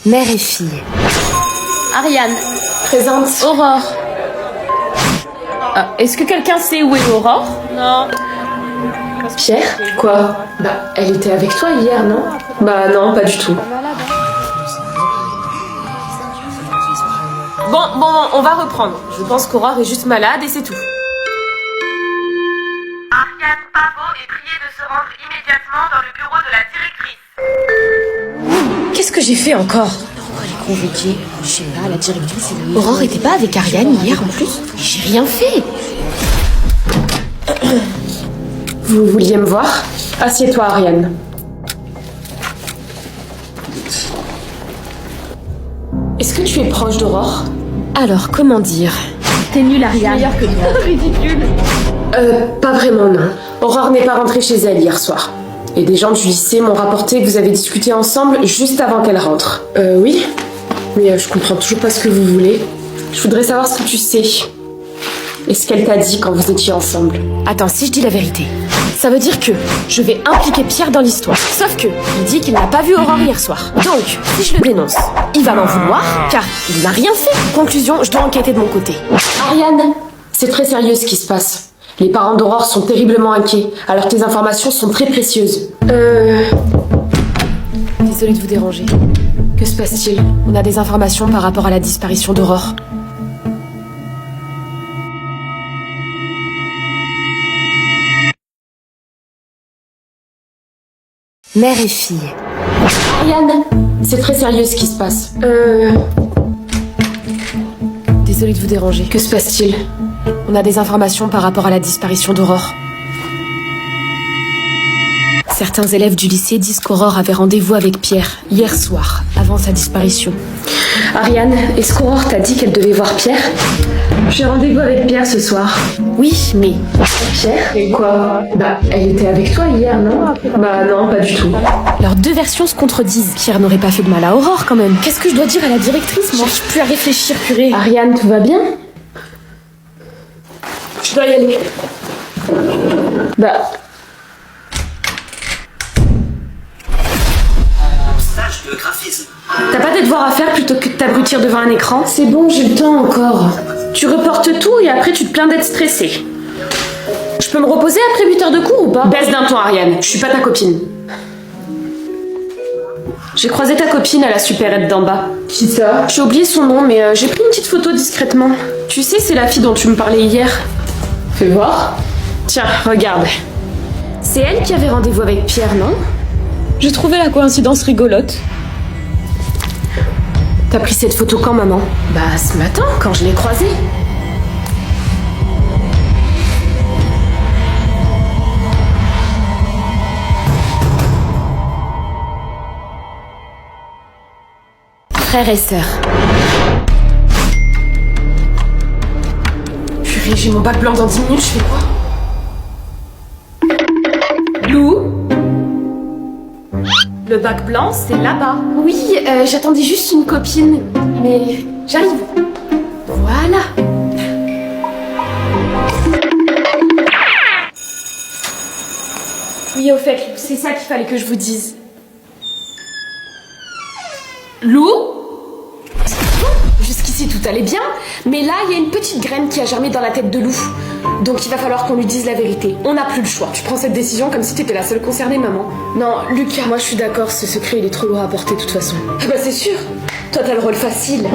Mère et fille. Ariane. Présente. Aurore. Est-ce que quelqu'un sait où est Aurore? Non. Pierre? Quoi? Bah, elle était avec toi hier, non? Bah non, pas du tout. Bon, on va reprendre. Je pense qu'Aurore est juste malade et c'est tout. Ariane Pavot est priée de se rendre immédiatement dans le bureau de la directrice. Qu'est-ce que j'ai fait encore? Pourquoi j'ai convoqué? Je sais pas, la directrice et la... Aurore était pas avec Ariane hier en plus? J'ai rien fait. Vous vouliez me voir? Assieds-toi, Ariane. Est-ce que tu es proche d'Aurore? Alors, comment dire? T'es nulle, Ariane. Meilleure que moi. Ridicule. Pas vraiment, non. Aurore n'est pas rentrée chez elle hier soir. Et des gens du lycée m'ont rapporté que vous avez discuté ensemble juste avant qu'elle rentre. Oui. Mais je comprends toujours pas ce que vous voulez. Je voudrais savoir ce que tu sais. Et ce qu'elle t'a dit quand vous étiez ensemble. Attends, si je dis la vérité, ça veut dire que je vais impliquer Pierre dans l'histoire. Sauf que il dit qu'il n'a pas vu Aurore hier soir. Donc, si je le dénonce, il va m'en vouloir, car il n'a rien fait. Conclusion, je dois enquêter de mon côté. Ariane, c'est très sérieux ce qui se passe. Les parents d'Aurore sont terriblement inquiets, alors tes informations sont très précieuses. Désolée de vous déranger. Que se passe-t-il? On a des informations par rapport à la disparition d'Aurore. Mère et fille. Ariane, c'est très sérieux ce qui se passe. Désolée de vous déranger. Que se passe-t-il? On a des informations par rapport à la disparition d'Aurore. Certains élèves du lycée disent qu'Aurore avait rendez-vous avec Pierre hier soir, avant sa disparition. Ariane, est-ce qu'Aurore t'a dit qu'elle devait voir Pierre? J'ai rendez-vous avec Pierre ce soir. Oui, mais... Pierre? Et quoi? Bah, elle était avec toi hier, non? Bah non, pas du tout. Leurs deux versions se contredisent. Pierre n'aurait pas fait de mal à Aurore quand même. Qu'est-ce que je dois dire à la directrice, moi? J'arrive plus à réfléchir, purée. Ariane, tout va bien? Je dois y aller. Bah... Stage de graphisme. T'as pas des devoirs à faire plutôt que de t'abrutir devant un écran? C'est bon, j'ai le temps encore. Tu reportes tout et après tu te plains d'être stressée. Je peux me reposer après 8 heures de cours ou pas? Baisse d'un ton, Ariane, je suis pas ta copine. J'ai croisé ta copine à la supérette d'en bas. Qui ça? J'ai oublié son nom, mais j'ai pris une petite photo discrètement. Tu sais, c'est la fille dont tu me parlais hier. Fais voir. Tiens, regarde. C'est elle qui avait rendez-vous avec Pierre, non? J'ai trouvé la coïncidence rigolote. T'as pris cette photo quand, maman? Bah, ce matin, quand je l'ai croisée. Frères et sœurs. Purée, j'ai mon bac blanc dans 10 minutes, je fais quoi? Lou? Le bac blanc, c'est là-bas. Oui, j'attendais juste une copine, mais j'arrive. Voilà. Oui, au fait, c'est ça qu'il fallait que je vous dise. Lou? Jusqu'ici tout allait bien, mais là il y a une petite graine qui a germé dans la tête de Lou. Donc il va falloir qu'on lui dise la vérité. On n'a plus le choix. Tu prends cette décision comme si t'étais la seule concernée, maman. Non, Lucas, moi je suis d'accord, ce secret il est trop lourd à porter de toute façon. Ah bah c'est sûr. Toi t'as le rôle facile.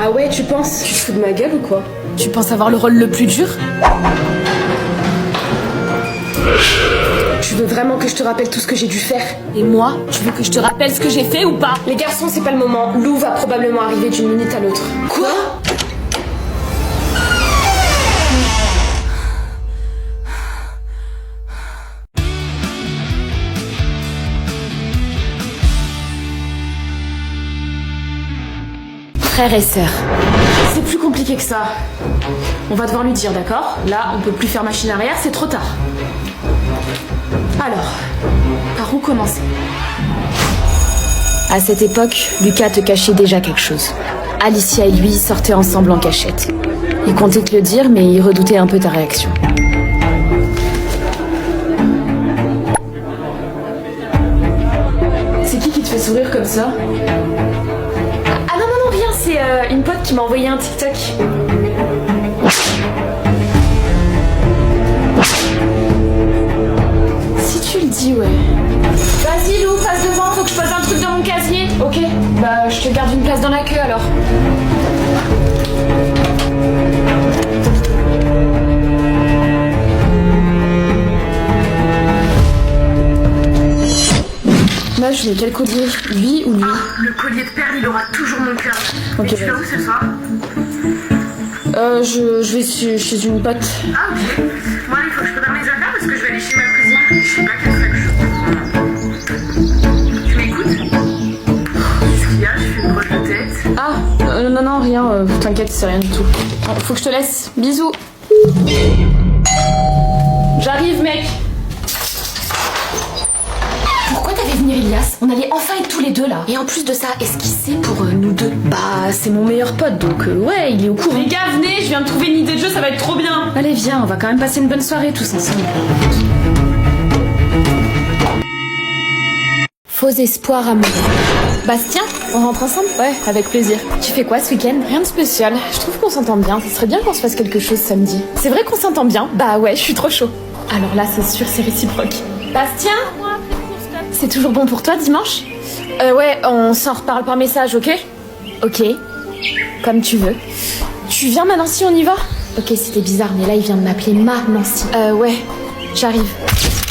Ah ouais, tu penses? Tu te fous de ma gueule ou quoi? Tu penses avoir le rôle le plus dur? Tu veux vraiment que je te rappelle tout ce que j'ai dû faire? Et moi, tu veux que je te rappelle ce que j'ai fait ou pas? Les garçons, c'est pas le moment. Lou va probablement arriver d'une minute à l'autre. Quoi? Frères et sœurs. C'est plus compliqué que ça. On va devoir lui dire, d'accord? Là, on peut plus faire machine arrière, c'est trop tard. Alors, par où commencer? À cette époque, Lucas te cachait déjà quelque chose. Alicia et lui sortaient ensemble en cachette. Il comptait te le dire, mais il redoutait un peu ta réaction. c'est qui te fait sourire comme ça? Ah non, non, non, rien, c'est une pote qui m'a envoyé un TikTok. Si tu le dis, ouais. Vas-y Lou, passe devant, faut que je pose un truc dans mon casier. Ok, bah je te garde une place dans la queue alors. Moi je veux quel collier? Lui ou lui? Le collier de perles, il aura toujours mon cœur. Ok, Et tu vas où ce soir? Je vais chez une pote. Ah ok. Moi il faut que je prépare mes affaires parce que je vais aller chez ma cousine. Je sais pas quelle sac je... Tu m'écoutes? Qu'est-ce qu'il y a? Je fais une broche de tête. Ah, non, non, rien, t'inquiète, c'est rien du tout. Faut que je te laisse. Bisous. J'arrive, mec. Pourquoi t'avais venir Elias? On allait enfin être tous les deux là. Et en plus de ça, est-ce qu'il sait pour nous deux? Bah, c'est mon meilleur pote, donc ouais, il est au courant. Les gars, venez, je viens de trouver une idée de jeu, ça va être trop bien. Allez, viens, on va quand même passer une bonne soirée tous ensemble. Faux espoir amoureux. Bastien, on rentre ensemble? Ouais, avec plaisir. Tu fais quoi ce week-end? Rien de spécial, je trouve qu'on s'entend bien. Ce serait bien qu'on se fasse quelque chose samedi. C'est vrai qu'on s'entend bien? Bah ouais, je suis trop chaud. Alors là, c'est sûr, c'est réciproque. Bastien? C'est toujours bon pour toi dimanche? Ouais, on s'en reparle par message, ok? Ok. Comme tu veux. Tu viens, ma Nancy, on y va? Ok, c'était bizarre, mais là, il vient de m'appeler ma Nancy. Ouais, j'arrive.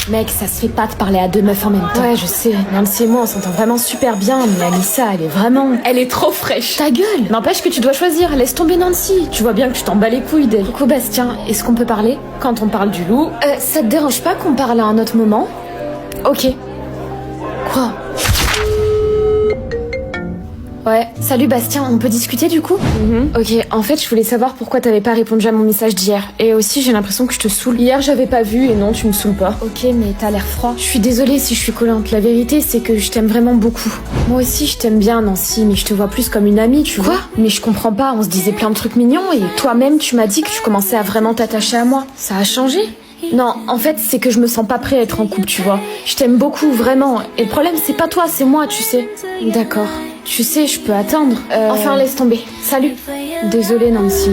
Mec, ça se fait pas de parler à deux meufs en même temps. Ouais, je sais, Nancy et moi, on s'entend vraiment super bien, mais Anissa, elle est vraiment... Elle est trop fraîche. Ta gueule! N'empêche que tu dois choisir, laisse tomber Nancy. Tu vois bien que tu t'en bats les couilles d'elle. Coucou Bastien, est-ce qu'on peut parler? Quand on parle du loup... Ça te dérange pas qu'on parle à un autre moment? Ok. Quoi? Ouais, salut Bastien, on peut discuter du coup? Ok, en fait, je voulais savoir pourquoi t'avais pas répondu à mon message d'hier. Et aussi, j'ai l'impression que je te saoule. Hier, j'avais pas vu, et non, tu me saoules pas. Ok, mais t'as l'air froid. Je suis désolée si je suis collante. La vérité, c'est que je t'aime vraiment beaucoup. Moi aussi, je t'aime bien, Nancy, mais je te vois plus comme une amie, tu vois. Mais je comprends pas, on se disait plein de trucs mignons, et toi-même, tu m'as dit que tu commençais à vraiment t'attacher à moi. Ça a changé? Non, en fait, c'est que je me sens pas prêt à être en couple, tu vois. Je t'aime beaucoup, vraiment. Et le problème, c'est pas toi, c'est moi, tu sais. D'accord. Tu sais, je peux attendre. Enfin, laisse tomber. Salut. Désolée, Nancy.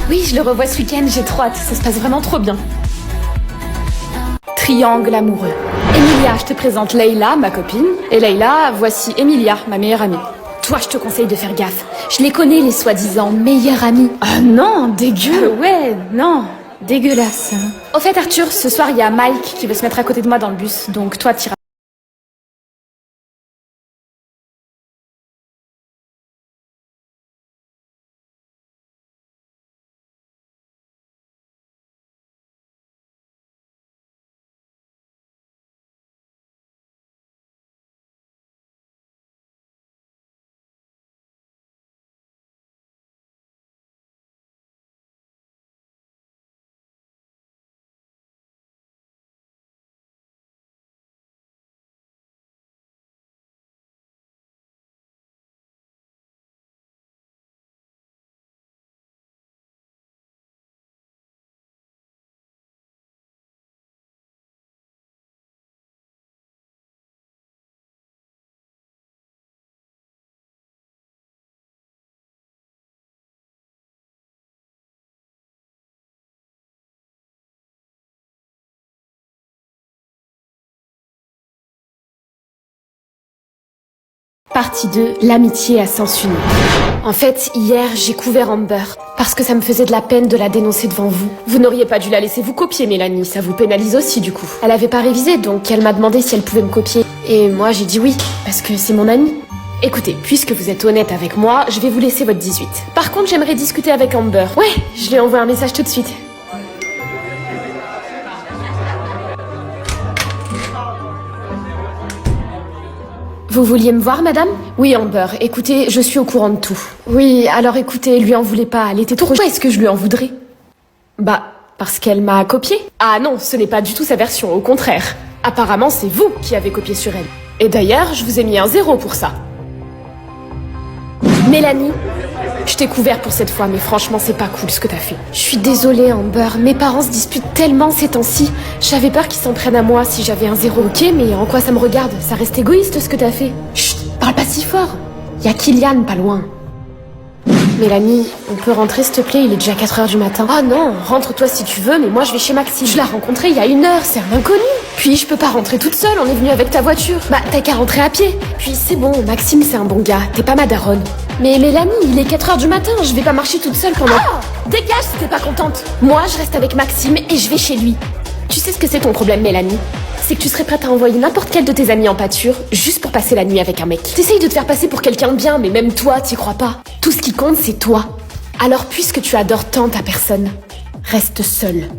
Oui, je le revois ce week-end, j'ai trop hâte. Ça se passe vraiment trop bien. Triangle amoureux. Emilia, je te présente Leïla, ma copine. Et Leïla, voici Emilia, ma meilleure amie. Toi, je te conseille de faire gaffe. Je les connais, les soi-disant meilleures amies. Ah non, dégueu. Ouais, non, dégueulasse. Au fait, Arthur, ce soir, il y a Mike qui veut se mettre à côté de moi dans le bus. Donc toi, t'iras. Partie 2, l'amitié à sens unique. En fait, hier, j'ai couvert Amber, parce que ça me faisait de la peine de la dénoncer devant vous. Vous n'auriez pas dû la laisser vous copier, Mélanie, ça vous pénalise aussi du coup. Elle avait pas révisé, donc elle m'a demandé si elle pouvait me copier. Et moi, j'ai dit oui, parce que c'est mon amie. Écoutez, puisque vous êtes honnête avec moi, je vais vous laisser votre 18. Par contre, j'aimerais discuter avec Amber. Ouais, je lui envoie un message tout de suite. Vous vouliez me voir, madame? Oui, Amber. Écoutez, je suis au courant de tout. Oui, alors écoutez, lui en voulez pas. Elle était trop... Pourquoi est-ce que je lui en voudrais? Bah, parce qu'elle m'a copié. Ah non, ce n'est pas du tout sa version, au contraire. Apparemment, c'est vous qui avez copié sur elle. Et d'ailleurs, je vous ai mis un 0 pour ça. Mélanie, Je t'ai couvert pour cette fois, mais franchement, c'est pas cool ce que t'as fait. Je suis désolée, Amber. Mes parents se disputent tellement ces temps-ci. J'avais peur qu'ils s'en prennent à moi si j'avais un 0. Ok, mais en quoi ça me regarde? Ça reste égoïste ce que t'as fait. Chut, parle pas si fort. Y a Kylian pas loin. Mélanie, on peut rentrer s'il te plaît, il est déjà 4h du matin. Ah non, rentre-toi si tu veux, mais moi je vais chez Maxime. Je l'ai rencontré il y a 1 heure, c'est un inconnu. Puis je peux pas rentrer toute seule, on est venu avec ta voiture. Bah t'as qu'à rentrer à pied. Puis c'est bon, Maxime c'est un bon gars, t'es pas ma daronne. Mais Mélanie, il est 4h du matin, je vais pas marcher toute seule pendant... Ah, dégage si t'es pas contente. Moi je reste avec Maxime et je vais chez lui. Tu sais ce que c'est ton problème, Mélanie? C'est que tu serais prête à envoyer n'importe quel de tes amis en pâture juste pour passer la nuit avec un mec. T'essayes de te faire passer pour quelqu'un de bien, mais même toi, t'y crois pas. Tout ce qui compte, c'est toi. Alors puisque tu adores tant ta personne, reste seule.